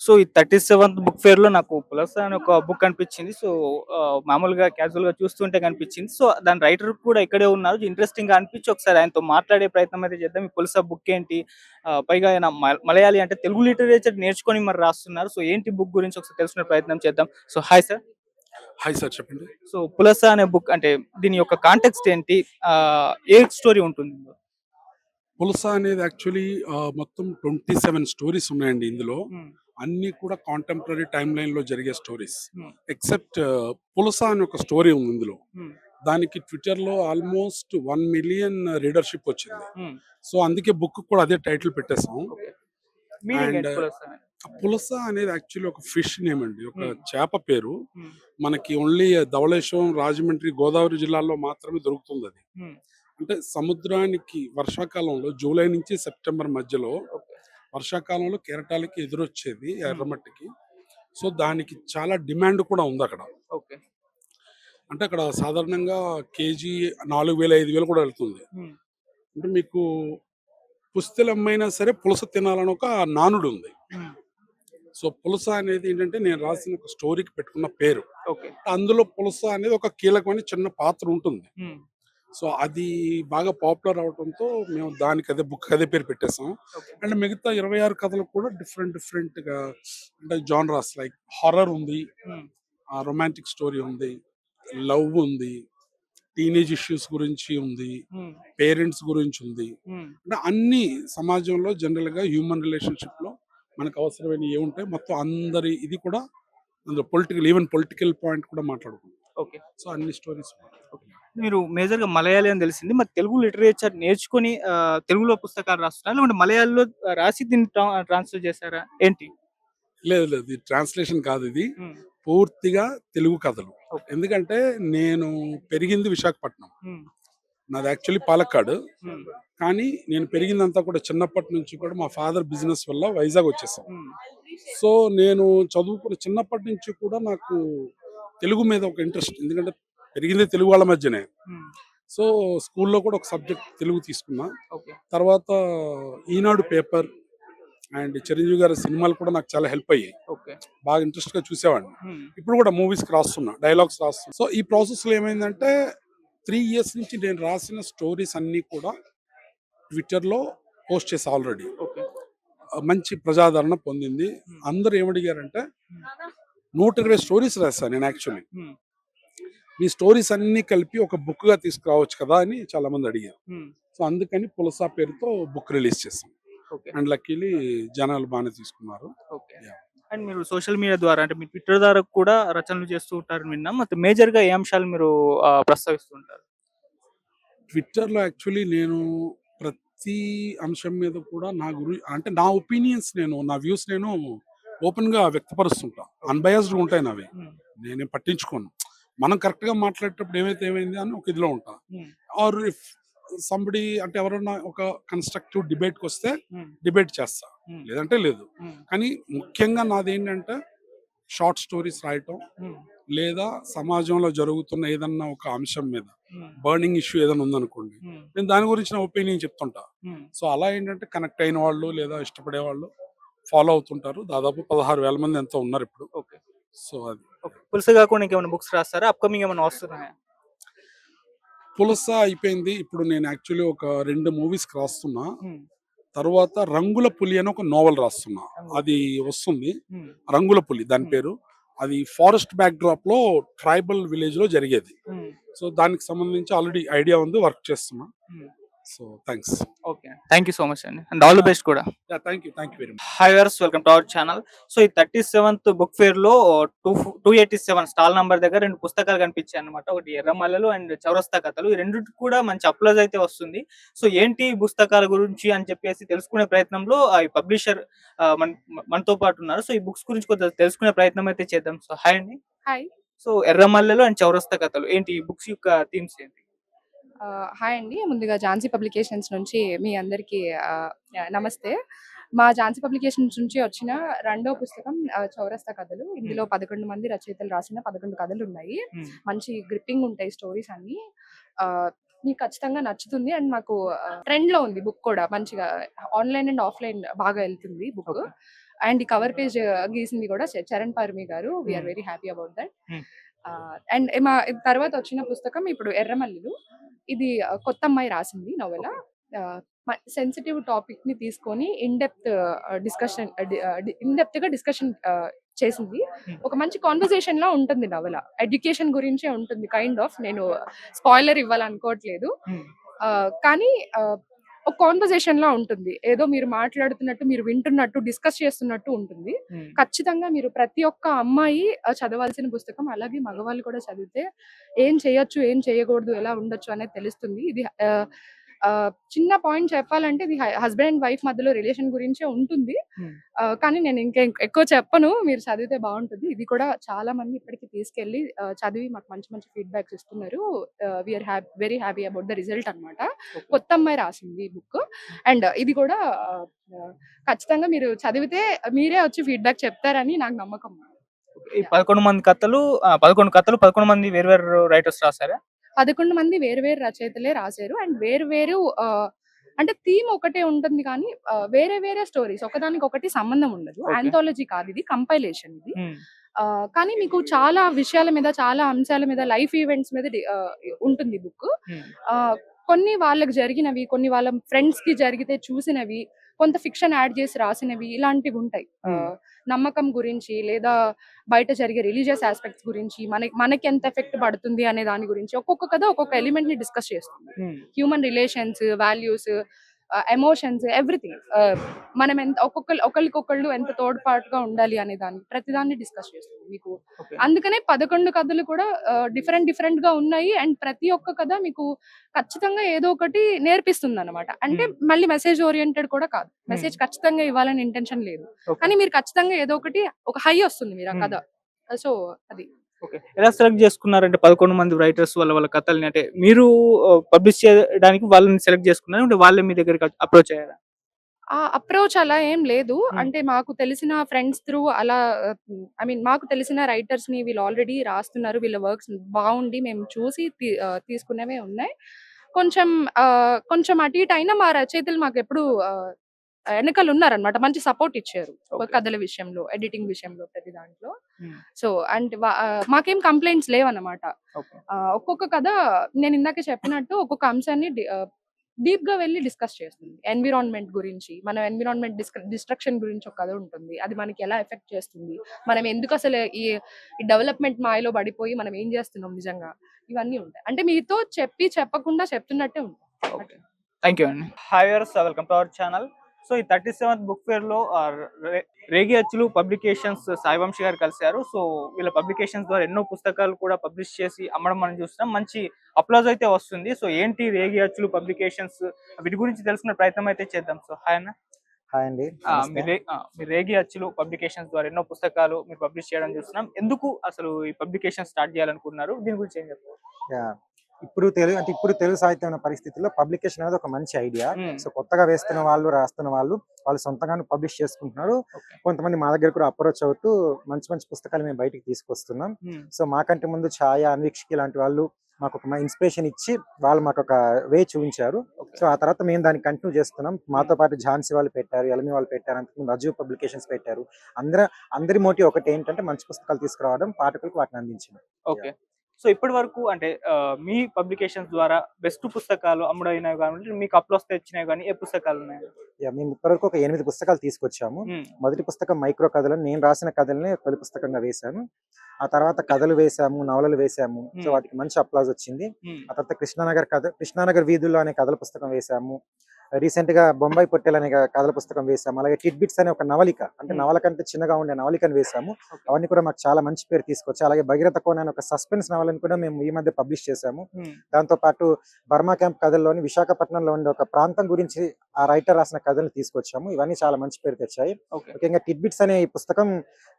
So ఈ 37th book ఫేర్‌లో నాకు 'పులస' అనే ఒక బుక్ కనిపించింది. సో మామూలుగా క్యాజువల్‌గా చూస్తుంటే కనిపించింది. సో దాని రైటర్ కూడా ఇక్కడే ఉన్నారు. ఇంట్రెస్టింగ్‌గా అనిపించి ఒకసారి ఆయనతో మాట్లాడే ప్రయత్నం అయితే చేద్దాం. ఈ 'పులస' బుక్ ఏంటి? పైగా ఆయన మలయాళీ అంటే తెలుగు లిటరేచర్ నేర్చుకొని మరి రాస్తున్నారు. సో ఏంటి బుక్ గురించి ఒకసారి తెలుసుకునే ప్రయత్నం చేద్దాం. So hi sir. Hi sir, చెప్పండి. సో 'పులస' అనే బుక్ అంటే దీని యొక్క కాంటెక్స్ట్ ఏంటి? ఏ స్టోరీ ఉంటుంది ఇందులో? పులస అనేది యాక్చువల్లీ మొత్తం 27 స్టోరీస్ ఉన్నాయండి ఇందులో. హ్మ్. అన్నీ కూడా కాంటెంపరరీ టైమ్ లైన్‌లో జరిగే స్టోరీస్. హ్మ్. ఎక్సెప్ట్ పులస అని ఒక స్టోరీ ఉంది ఇందులో. హ్మ్. దానికి ట్విట్టర్‌లో ఆల్మోస్ట్ 1,000,000 రీడర్‌షిప్ వచ్చింది. హ్మ్. సో, అందుకే బుక్ కూడా అదే టైటిల్ పెట్టేసాం. ఓకే. మీనింగ్ అండ్ ఏంటి 'పులస' అని? పులస అనేది యాక్చువల్లీ ఒక ఫిష్ నేమ్ అండి. ఒక హ్మ్. చేప పేరు. హ్మ్. మనకి ఓన్లీ ధవళేశ్వరం, రాజమండ్రి, గోదావరి జిల్లాల్లో మాత్రమే దొరుకుతుందది. హ్మ్. అంటే సముద్రానికి వర్షాకాలంలో జూలై నుంచి సెప్టెంబర్ మధ్యలో ఓకే. వర్షాకాలంలో కెరటాలకి ఎదురొచ్చేది హ్మ్. ఎర్రమట్టికి. సో, దానికి చాలా డిమాండ్ కూడా ఉందక్కడ. ఓకే. అంటే అక్కడ సాధారణంగా కేజీ 4,000, 5,000 కూడా వెళ్తుంది. హ్మ్. అంటే మీకు పుస్తెలమ్మైనా సరే పులస తినాలని ఒక నానుడుంది. హ్మ్. సో, పులస అనేది ఏంటంటే నేను రాసిన ఒక స్టోరీకి పెట్టుకున్న పేరు. ఓకే. అందులో పులస అనేది ఒక కీలకమైన చిన్న పాత్ర ఉంటుంది. హ్మ్. సో, అది బాగా పాపులర్ అవటంతో మేము దానికి అదే బుక్‌కి పేరు పెట్టేసాం. ఓకే. అండ్ మిగతా 26 కథలు కూడా డిఫరెంట్‌గా అంటే జానరాస్ లైక్ హారర్ ఉంది, హ్మ్. రొమాంటిక్ స్టోరీ ఉంది, లవ్ ఉంది, టీనేజ్ ఇష్యూస్ గురించి ఉంది, హ్మ్. పేరెంట్స్ గురించి ఉంది. హ్మ్. అంటే అన్ని సమాజంలో జనరల్‌గా హ్యూమన్ రిలేషన్‌షిప్‌లో మనకు అవసరమైనవి ఏముంటాయి మొత్తం అందరి ఇది కూడా అందులో పొలిటికల్ పాయింట్ కూడా మాట్లాడుకుంటాం. ఓకే. సో, అన్ని స్టోరీస్. ఓకే. మీరు మేజర్‌గా మలయాళీ అని తెలిసింది. మరి తెలుగు లిటరేచర్ నేర్చుకొని తెలుగులో పుస్తకాలు రాస్తున్నారా? లేకుంటే మలయాళంలో రాసి దీన్ని ట్రాన్స్‌లేట్ చేసారా? ఏంటి? లేదు. ఇది ట్రాన్స్‌లేషన్ కాదిది. హ్మ్. పూర్తిగా తెలుగు కథలు. ఓకే. ఎందుకంటే నేను పెరిగింది విశాఖపట్నం. హ్మ్. నాది యాక్చువల్లీ పాలక్కాడ్. హ్మ్. కానీ నేను పెరిగిందంతా కూడా చిన్నప్పటి నుంచి కూడా మా ఫాదర్ బిజినెస్ వల్ల వైజాగ్ వచ్చేసాం. హ్మ్. సో, నేను చదువుకున్న చిన్నప్పటి నుంచి కూడా నాకు తెలుగు మీద ఒక ఇంట్రెస్ట్. ఎందుకంటే పెరిగింది తెలుగు వాళ్ళ మధ్యనే. హ్మ్. సో, స్కూల్‌లో కూడా ఒక సబ్జెక్ట్ తెలుగు తీసుకున్నా. ఓకే. తర్వాత ఈనాడు పేపర్ అండ్ చిరంజీవి గారి సినిమాలు కూడా నాకు చాలా హెల్ప్ అయ్యాయి. ఓకే. బాగా ఇంట్రెస్ట్‌గా చూసేవాడిని. హ్మ్. ఇప్పుడు కూడా మూవీస్‌కి రాస్తున్నా. డైలాగ్స్ రాస్తున్నా. సో, ఈ ప్రాసెస్‌లో ఏమైందంటే 3 ఇయర్స్ నుంచి నేను రాసిన స్టోరీస్ అన్నీ కూడా ట్విట్టర్‌లో పోస్ట్ చేశా ఆల్రెడీ. ఓకే. మంచి ప్రజాదరణ పొందింది. హ్మ్. అందరూ ఏమడిగారంటే హ్మ్. 120 స్టోరీస్ రాసా నేను యాక్చువల్లీ. హ్మ్. మీ స్టోరీస్ అన్నీ కలిపి ఒక బుక్‌గా తీసుకురావచ్చు కదా! అని చాలామంది అడిగారు. హ్మ్. సో, అందుకని 'పులస' పేరుతో బుక్ రిలీజ్ చేశాం. ఓకే. అండ్ లక్కీలీ జనాలు బానే తీసుకున్నారు. ఓకే. యాహ్! అండ్ మీరు సోషల్ మీడియా ద్వారా అంటే మీ ట్విట్టర్ ద్వారా కూడా రచనలు చేస్తూ ఉంటారని విన్నాం. అయితే మేజర్‌గా ఏ అంశాలు మీరు ప్రస్తావిస్తూ ఉంటారు? ట్విట్టర్‌లో యాక్చువల్లీ నేను ప్రతి అంశం మీద కూడా అంటే నా ఒపీనియన్స్ నా వ్యూస్ నేను ఓపెన్‌గా వ్యక్తపరుస్తుంటా. ఓకే. అన్‌బయాస్డ్‌గా ఉంటాయి నావి. హ్మ్. నేనేం పట్టించుకోను. మనం కరెక్ట్‌గా మాట్లాడేటప్పుడు ఏమైంది అని ఒక ఇదిలో ఉంటా. హ్మ్. ఆర్ ఇఫ్ సంబడీ అంటే ఎవరన్నా ఒక కన్‌స్ట్రక్టివ్ డిబేట్‌కొస్తే హ్మ్. డిబేట్ చేస్తా. హ్మ్. లేదంటే లేదు. హ్మ్. కానీ ముఖ్యంగా నాదేంటంటే షార్ట్ స్టోరీస్ రాయటం, హ్మ్. లేదా సమాజంలో జరుగుతున్న ఏదన్నా ఒక అంశం మీద హ్మ్. బర్నింగ్ ఇష్యూ ఏదైనా ఉందనుకోండి, హ్మ్. నేను దాని గురించి నా ఒపీనియన్ చెప్తుంటా. హ్మ్. సో, అలా ఏంటంటే కనెక్ట్ అయిన వాళ్ళు లేదా ఇష్టపడేవాళ్ళు ఫాలో అవుతుంటారు. దాదాపు 16,000 మంది ఎంతో ఉన్నారిప్పుడు. ఓకే. సో, అది. ఓకే. పులుసు కాకుండా ఇంకేమైనా బుక్స్ రాస్తారా? అప్‌కమింగ్ ఏమన్నా వస్తున్నాయా? పులస అయిపోయింది. ఇప్పుడు నేను యాక్చువల్లీ ఒక 2 మూవీస్‌కి రాస్తున్నా. హ్మ్. తర్వాత 'రంగుల పులి' అని ఒక నోవెల్ రాస్తున్నా. రంగుల అది వస్తుంది. హ్మ్. 'రంగుల పులి' దాని హ్మ్. పేరు. అది ఫారెస్ట్ బ్యాక్‌డ్రాప్‌లో ట్రైబల్ విలేజ్‌లో జరిగేది. హ్మ్. సో, దానికి సంబంధించి ఆల్రెడీ ఐడియా ఉంది. వర్క్ చేస్తున్నా. హ్మ్. So, thanks. Okay. Thank you so much అండి. అండ్ ఆల్ ది బెస్ట్ కూడా. Yeah! Thank you very much. Hi viewers, welcome to our channel. So ఈ 37th బుక్ ఫేర్‌లో 287 స్టాల్ నంబర్ దగ్గర 2 పుస్తకాలు కనిపించాయన్నమాట. ఒకటి 'ఎర్రమల్లెలు' అండ్ 'చౌరస్తా కథలు'. ఈ రెండిటికి కూడా మంచి అప్లాజ్ అయితే వస్తుంది. సో ఏంటి ఈ పుస్తకాల గురించి అని చెప్పేసి తెలుసుకునే ప్రయత్నంలో ఈ పబ్లిషర్ మనతో పాటు ఉన్నారు. సో ఈ బుక్స్ గురించి కొద్దిగా తెలుసుకునే ప్రయత్నం అయితే చేద్దాం. సో హాయ్ అండి. హాయ్. సో 'ఎర్రమల్లెలు' అండ్ 'చౌరస్తా కథలు' ఏంటి ఈ బుక్స్ యొక్క థీమ్స్ ఏంటి? హాయ్ అండి. ముందుగా ఝాన్సీ పబ్లికేషన్స్ నుంచి మీ అందరికీ నమస్తే. మా ఝాన్సీ పబ్లికేషన్స్ నుంచి వచ్చిన రెండో పుస్తకం 'చౌరస్తా కథలు'. హ్మ్. ఇందులో 11 మంది రచయితలు రాసిన 11 కథలున్నాయి. హ్మ్. మంచి గ్రిప్పింగ్ ఉంటాయి స్టోరీస్ అన్నీ. ఆహ్, మీకు ఖచ్చితంగా నచ్చుతుంది. అండ్ మాకు ట్రెండ్‌లో ఉంది బుక్ కూడా మంచిగా. ఆన్‌లైన్ అండ్ ఆఫ్‌లైన్ బాగా ఎళ్తుంది బుక్. ఓకే. అండ్ ఈ కవర్ పేజ్ గీసింది కూడా చరణ్ పార్మి గారు. వి ఆర్ హ్మ్. Very happy about that. హ్మ్. అండ్ మా తర్వాత వచ్చిన పుస్తకం ఇప్పుడు 'ఎర్రమల్లులు'. ఇది కొత్త అమ్మాయి రాసింది నవల. సెన్సిటివ్ టాపిక్ ని తీసుకొని ఇన్ డెప్త్ గా డిస్కషన్ చేసింది. హ్మ్. ఒక మంచి కాన్వర్సేషన్ లా ఉంటుంది నవల. ఎడ్యుకేషన్ గురించే ఉంటుంది కైండ్ ఆఫ్. నేను స్పాయిలర్ ఇవ్వాలనుకోవట్లేదు. హ్మ్. కానీ ఒక కాన్వర్సేషన్ లా ఉంటుంది. ఏదో మీరు మాట్లాడుతున్నట్టు, మీరు వింటున్నట్టు, డిస్కస్ చేస్తున్నట్టు ఉంటుంది. హ్మ్. ఖచ్చితంగా మీరు ప్రతి ఒక్క అమ్మాయి చదవాల్సిన పుస్తకం. అలాగే మగవాళ్ళు కూడా చదివితే ఏం చేయొచ్చు, ఏం చేయకూడదు, ఎలా ఉండొచ్చు అనేది తెలుస్తుంది. ఇది చిన్న పాయింట్ చెప్పాలంటే ఇది హస్బెండ్ అండ్ వైఫ్ మధ్యలో రిలేషన్ గురించే ఉంటుంది. హ్మ్. కానీ నేను ఎక్కువ చెప్పను. మీరు చదివితే బాగుంటుంది. ఇది కూడా చాలా మంది ఇప్పటికి తీసుకెళ్ళి చదివి మాకు మంచి మంచి ఫీడ్‌బ్యాక్స్ ఇస్తున్నారు. We are very happy about the result అన్నమాట. ఓకే. కొత్త అమ్మాయి రాసింది ఈ బుక్. అండ్ ఇది కూడా ఖచ్చితంగా మీరు చదివితే మీరే వచ్చి ఫీడ్‌బ్యాక్ చెప్తారని నాకు నమ్మకం. ఈ 11 మంది కథలు 11 కథలు 11 మంది వేరు వేరు రైటర్స్ రాసారా? 11 మంది వేరు వేరు రచయితలే రాశారు. అండ్ వేరు వేరు అంటే థీమ్ ఒకటే ఉంటుంది కానీ వేరే వేరే స్టోరీస్. ఒకదానికొకటి సంబంధం ఉండదు. ఓకే. ఆంథాలజీ కాదు ఇది. కంపైలేషన్ ఇది. హ్మ్. కానీ మీకు చాలా విషయాల మీద, చాలా అంశాల మీద, లైఫ్ ఈవెంట్స్ మీద ఉంటుంది బుక్. హ్మ్. కొన్ని వాళ్ళకి జరిగినవి, కొన్ని వాళ్ళ ఫ్రెండ్స్‌కి జరిగితే చూసినవి, కొంత ఫిక్షన్ యాడ్ చేసి రాసినవి ఇలాంటివి ఉంటాయి. హ్మ్. నమ్మకం గురించి లేదా బయట జరిగే రిలీజియస్ ఆస్పెక్ట్స్ గురించి, మనకి ఎంత ఎఫెక్ట్ పడుతుంది అనే దాని గురించి ఒక్కొక్క కథ ఒక్కొక్క ఎలిమెంట్ ని డిస్కస్ చేస్తుంది. హ్మ్. Human relations, values, emotions, everything. మనం ఎంత ఒకళ్ళకొకళ్ళు ఎంత తోడ్పాటుగా ఉండాలి అనే దాన్ని ప్రతిదాన్ని డిస్కస్ చేస్తుంది మీకు. ఓకే. అందుకనే 11 కథలు కూడా డిఫరెంట్ గా ఉన్నాయి. అండ్ ప్రతి ఒక్క కథ మీకు ఖచ్చితంగా ఏదో ఒకటి నేర్పిస్తుంది అనమాట. అంటే హ్మ్. మళ్ళీ మెసేజ్ ఓరియంటెడ్ కూడా కాదు. హ్మ్. మెసేజ్ ఖచ్చితంగా ఇవ్వాలని ఇంటెన్షన్ లేదు. ఓకే. కానీ మీరు ఖచ్చితంగా ఏదో ఒకటి ఒక హై వస్తుంది మీరు ఆ హ్మ్. కథ. సో అది. ఓకే. ఎలా సెలెక్ట్ చేసుకున్నారంటే 11 మంది రైటర్స్ వాళ్ళ కథల్ని అంటే మీరు పబ్లిష్ చేయడానికి వాళ్ళని సెలెక్ట్ చేసుకున్నారా? లేదంటే వాళ్ళే మీ దగ్గరికి అప్రోచ్ అయ్యారా? ఆ అప్రోచ్ అలా ఏం లేదు. హ్మ్. అంటే మాకు తెలిసిన ఫ్రెండ్స్ త్రూ అలా ఐ మీన్ మాకు తెలిసిన రైటర్స్‌ని వీళ్ళు ఆల్రెడీ రాస్తున్నారు. వీళ్ళ వర్క్స్ బావుండి మేము చూసి తీసుకున్నవే ఉన్నాయి. కొంచెం కొంచెం అటు ఇటు అయినా మా రచయితలు మాకెప్పుడు ఎనకాల ఉన్నారనమాట. మంచి సపోర్ట్ ఇచ్చారు. ఓకే. కథల విషయంలో, ఎడిటింగ్ విషయంలో ప్రతి దాంట్లో. హ్మ్. సో, అంటే మాకేం కంప్లెయింట్స్ లేవన్నమాట. ఓకే. ఒక్కొక్క కథ నేను ఇందాక చెప్పినట్టు ఒక్కొక్క అంశాన్ని డీప్‌గా వెళ్లి డిస్కస్ చేస్తుంది. ఎన్విరాన్మెంట్ గురించి, మన ఎన్విరాన్మెంట్ డిస్ట్రక్షన్ గురించి ఒక కథ ఉంటుంది. అది మనకి ఎలా ఎఫెక్ట్ చేస్తుంది? మనం ఎందుకు అసలు ఈ డెవలప్‌మెంట్ మాయలో పడిపోయి మనం ఏం చేస్తున్నాం నిజంగా? ఇవన్నీ ఉంటాయి. అంటే మీతో చెప్పకుండా చెప్తున్నట్టే ఉంటాయి. ఓకే. థ్యాంక్ యూ అండి. Hi viewers, welcome to our channel. So ఈ 37th బుక్ ఫేర్ లో రేగి అచ్చులు పబ్లికేషన్స్ సాయి వంశీ గారు కలిశారు. సో వీళ్ళ పబ్లికేషన్స్ ద్వారా ఎన్నో పుస్తకాలు కూడా పబ్లిష్ చేసి అమ్మడం మనం చూస్తున్నాం. మంచి అప్లాజ్ అయితే వస్తుంది. సో ఏంటి రేగి అచ్చులు పబ్లికేషన్స్, వీటి గురించి తెలుసుకునే ప్రయత్నం అయితే చేద్దాం. సో హాయ్ అన్న. హాయ్ అండి. నమస్తే. మీరు రేగి అచ్చులు పబ్లికేషన్స్ ద్వారా ఎన్నో పుస్తకాలు మీరు పబ్లిష్ చేయడం చూస్తున్నాం. ఎందుకు అసలు ఈ పబ్లికేషన్ స్టార్ట్ చేయాలనుకున్నారు? దీని గురించి ఏం చెప్తారు? యాహ్! ఇప్పుడు తెలుగు సాహిత్యం ఉన్న పరిస్థితుల్లో పబ్లికేషన్ అనేది ఒక మంచి ఐడియా. హ్మ్. సో, కొత్తగా వేస్తున్న వాళ్ళు, రాస్తున్న వాళ్ళు సొంతంగానే పబ్లిష్ చేసుకుంటున్నారు. ఓకే. కొంతమంది మా దగ్గర కూడా అప్రోచ్ అవుతూ మంచి మంచి పుస్తకాలు మేము బయటికి తీసుకొస్తున్నాం. హ్మ్. సో, మాకంటే ముందు ఛాయ, అన్వీక్షకి లాంటి వాళ్ళు మాకు ఒక ఇన్స్పిరేషన్ ఇచ్చి వాళ్ళు మాకు ఒక వే చూపించారు. ఓకే. సో, ఆ తర్వాత మేము దాన్ని కంటిన్యూ చేస్తున్నాం. మాతో పాటు ఝాన్సీ వాళ్ళు పెట్టారు, ఎల్ఎంఈ వాళ్ళు పెట్టారు, అంతకుముందు అజూ పబ్లికేషన్స్ పెట్టారు. అందరి మోటివ్ ఒకటి ఏంటంటే మంచి పుస్తకాలు తీసుకురావడం, పాఠకులకు వాటిని అందించడం. ఓకే. సో ఇప్పటి వరకు అంటే మీ పబ్లికేషన్స్ ద్వారా బెస్ట్ పుస్తకాలు అమ్ముడైనవి గాని, మీకు అప్‌లోస్ తెచ్చినవి గాని ఏ పుస్తకాలు ఉన్నాయి? మేము ఇప్పటివరకు ఒక 8 పుస్తకాలు తీసుకొచ్చాము. హ్మ్. మొదటి పుస్తకం మైక్రో కథలు. నేను రాసిన కథల్ని తొలి పుస్తకంగా వేశాను. ఆ తర్వాత కథలు వేశాము, నవలలు వేశాము. సో, వాటికి మంచి అప్లాజ్ వచ్చింది. హ్మ్. ఆ తర్వాత కృష్ణానగర్ వీధుల్లో అనే కథల పుస్తకం వేశాము. రీసెంట్ గా బొంబాయి పొట్టేలు అనే కథల పుస్తకం వేశాము. అలాగే టిడ్ బిట్స్ అనే ఒక నవలిక, అంటే నవల కంటే చిన్నగా ఉండే నవలికను వేశాము. ఓకే. అవన్నీ కూడా మాకు చాలా మంచి పేరు తీసుకొచ్చాయి. అలాగే భగీరథ కోన అనే ఒక సస్పెన్స్ నవలను కూడా మేము ఈ మధ్య పబ్లిష్ చేశాము. హ్మ్. దాంతో పాటు బర్మా క్యాంప్ కథల్లోని విశాఖపట్నంలో ఉండే ఒక ప్రాంతం గురించి ఆ రైటర్ రాసిన కథలను తీసుకొచ్చాము. ఇవన్నీ చాలా మంచి పేరు తెచ్చాయి. ఓకే. ముఖ్యంగా టిడ్ బిట్స్ అనే ఈ పుస్తకం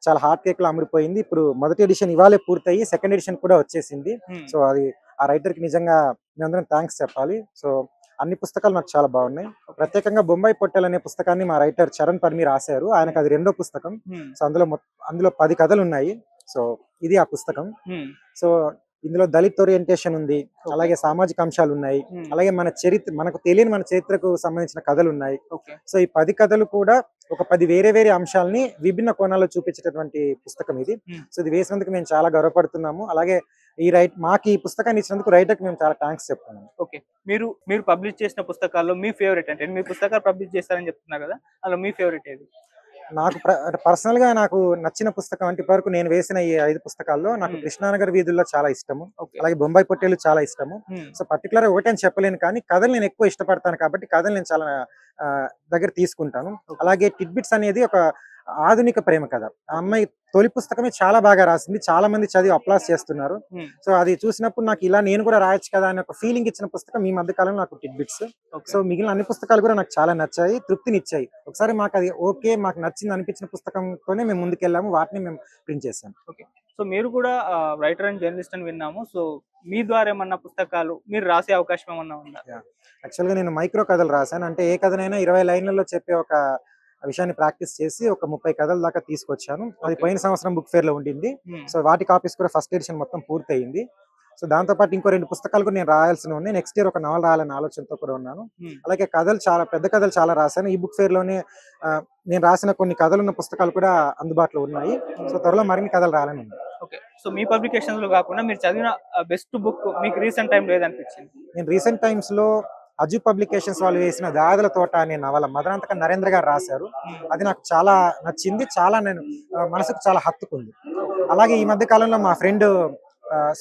చాలా హాట్ కేక్ లో అమ్ముడిపోయింది. ఇప్పుడు మొదటి ఎడిషన్ ఇవాళే పూర్తయి సెకండ్ ఎడిషన్ కూడా వచ్చేసింది. హ్మ్. సో, అది ఆ రైటర్ కి నిజంగా మేమందరం థ్యాంక్స్ చెప్పాలి. సో, అన్ని పుస్తకాలు నాకు చాలా బాగున్నాయి. ప్రత్యేకంగా బొంబాయి పొట్టెలు అనే పుస్తకాన్ని మా రైటర్ చరణ్ పర్మి రాశారు. ఆయనకు అది రెండో పుస్తకం. హ్మ్. సో, అందులో 10 కథలు ఉన్నాయి. సో, ఇది ఆ పుస్తకం. హ్మ్. సో, ఇందులో దళిత్ ఓరియంటేషన్ ఉంది, అలాగే సామాజిక అంశాలు ఉన్నాయి, అలాగే మన చరిత్ర, మనకు తెలియని మన చరిత్రకు సంబంధించిన కథలు ఉన్నాయి. ఓకే. సో ఈ 10 కథలు కూడా ఒక 10 వేరే వేరే అంశాలని విభిన్న కోణాల్లో చూపించేటటువంటి పుస్తకం ఇది. సో ఇది వేసినందుకు మేము చాలా గర్వపడుతున్నాము. అలాగే మాకు ఈ పుస్తకాన్ని ఇచ్చినందుకు రైటర్కి మేము చాలా థ్యాంక్స్ చెప్తున్నాము. ఓకే. మీరు పబ్లిష్ చేసిన పుస్తకాల్లో మీ ఫేవరెట్ అంటే 8 పుస్తకాలు పబ్లిష్ చేస్తారని చెప్తున్నారు కదా, అందులో మీ ఫేవరెట్ ఏది? నాకు పర్సనల్ గా నాకు నచ్చిన పుస్తకం అంటే ఇప్పటివరకు నేను వేసిన ఈ 5 పుస్తకాల్లో నాకు కృష్ణానగర్ వీధుల్లో చాలా ఇష్టము, ఓకే. అలాగే బొంబాయి పొట్టేలు చాలా ఇష్టము. సో పర్టికులర్ ఒకటే అని చెప్పలేను, కానీ కథలు నేను ఎక్కువ ఇష్టపడతాను కాబట్టి కథలు నేను చాలా దగ్గర తీసుకుంటాను. అలాగే టిడ్బిట్స్ అనేది ఒక ఆధునిక ప్రేమ కథ. ఆ అమ్మాయి తొలి పుస్తకమే చాలా బాగా రాసింది, చాలా మంది చదివి అప్లాస్ చేస్తున్నారు. సో అది చూసినప్పుడు నాకు ఇలా నేను కూడా రాయొచ్చు కదా అనే ఒక ఫీలింగ్ ఇచ్చిన పుస్తకం ఈ మధ్య కాలంలో నాకు టిడ్బిట్స్. సో మిగిలిన అన్ని పుస్తకాలు కూడా నాకు చాలా నచ్చాయి, తృప్తినిచ్చాయి. ఒకసారి మాకు అది ఓకే, మాకు నచ్చింది అనిపించిన పుస్తకంతోనే మేము ముందుకెళ్ళాము, వాటిని మేము ప్రింట్ చేసాము. ఓకే. సో మీరు కూడా రైటర్ అండ్ జర్నలిస్ట్ అని విన్నాము. సో మీ ద్వారా ఏమన్నా పుస్తకాలు మీరు రాసే అవకాశం ఏమన్నా ఉందా? యాక్చువల్గా నేను మైక్రో కథలు రాశాను. అంటే ఏ కథనైనా 20 లైన్లలో చెప్పే ఒక విషయాన్ని ప్రాక్టీస్ చేసి ఒక 30 కథల దాకా తీసుకొచ్చాను. అది పోయిన సంవత్సరం బుక్ ఫేర్ లో ఉండింది. సో వాటి కాపీస్ కూడా ఫస్ట్ ఎడిషన్ మొత్తం పూర్తయింది. సో దాంతో పాటు ఇంకో 2 పుస్తకాలు కూడా నేను రాయాల్సి ఉంది. నెక్స్ట్ ఇయర్ ఒక నవల రాయాలనే ఆలోచనతో కూడా ఉన్నాను. అలాగే పెద్ద కథలు చాలా రాశాను. ఈ బుక్ ఫేర్ లోనే నేను రాసిన కొన్ని కథలు ఉన్న పుస్తకాలు కూడా అందుబాటులో ఉన్నాయి. సో త్వరలో మరిన్ని కథలు రాయాలని ఉంది. ఓకే. సో మీ పబ్లికేషన్స్ లో కాకుండా మీరు చదివిన బెస్ట్ బుక్ మీకు రీసెంట్ టైం లేదనిపించింది? నేను రీసెంట్ టైమ్స్ లో అజు పబ్లికేషన్స్ వాళ్ళు వేసిన దాదల తోట అనే నవల మదనంతక నరేంద్ర గారు రాశారు. అది నాకు చాలా నచ్చింది, చాలా నేను మనసుకు చాలా హత్తుకుంది. అలాగే ఈ మధ్య కాలంలో మా ఫ్రెండ్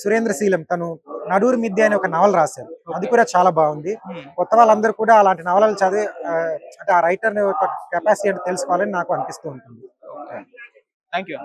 సురేంద్ర శీలం తను నడూరు మిద్దె అనే ఒక నవల రాశారు. అది కూడా చాలా బాగుంది. కొత్త వాళ్ళందరూ కూడా అలాంటి నవలలు చదివి అంటే ఆ రైటర్ కెపాసిటీ అంటే తెలుసుకోవాలని నాకు అనిపిస్తూ ఉంటుంది. Thank you.